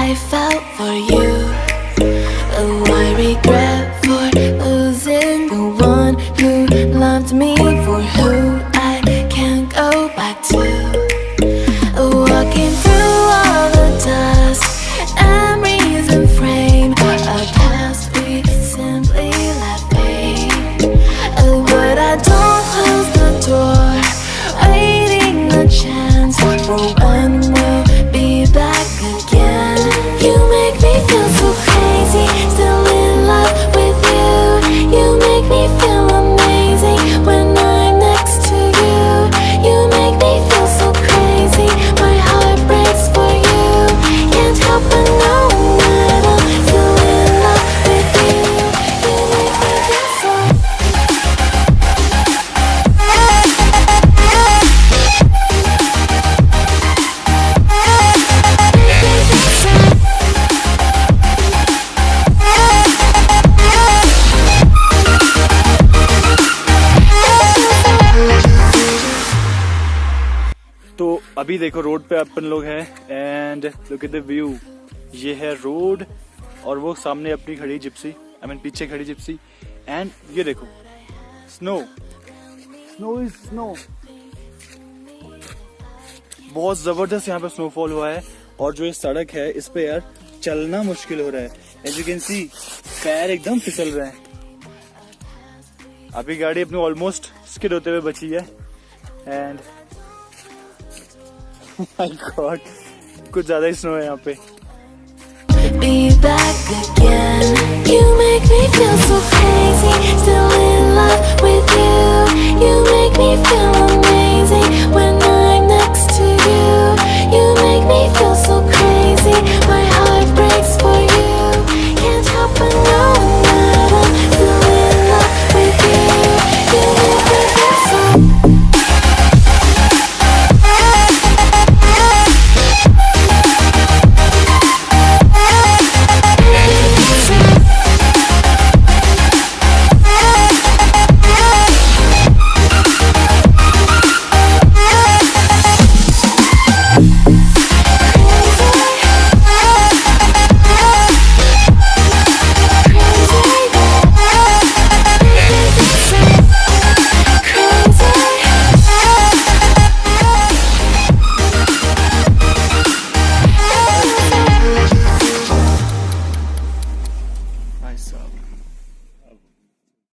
I felt for you. Oh, I regret for losing the one who loved me, for who I can't go back to. Walking through all the dust, memories and frame, a past we simply let fade. Oh, but I don't close the door, waiting a chance for when we'll be back again. You make me feel so crazy, still in love with you. You make me feel amazing when I'm next to you. You make me feel so crazy, my heart breaks for you. Can't help but know that I'm still in love with you. You make me feel so. तो अभी देखो road पे अपन लोग हैं and look at the view. ये है road और वो सामने अपनी खड़ी जिप्सी, आई मीन पीछे खड़ी जिप्सी। एंड ये देखो स्नो, स्नो इज स्नो। बहुत जबरदस्त यहाँ पे स्नोफॉल हुआ है और जो ये सड़क है इस पे यार चलना मुश्किल हो रहा है। एज यू कैन सी पैर एकदम फिसल रहे हैं। अभी गाड़ी अपनी ऑलमोस्ट स्किड होते हुए बची है एंड माय गॉड कुछ ज्यादा ही स्नो है यहाँ पे। Be back again. You make me feel so crazy, still in love with you. You make me feel amazing when I'm next to you. You make me feel so crazy, my heart breaks for you. Can't help but know that I'm still in love with you. You make me feel so. भाई साहब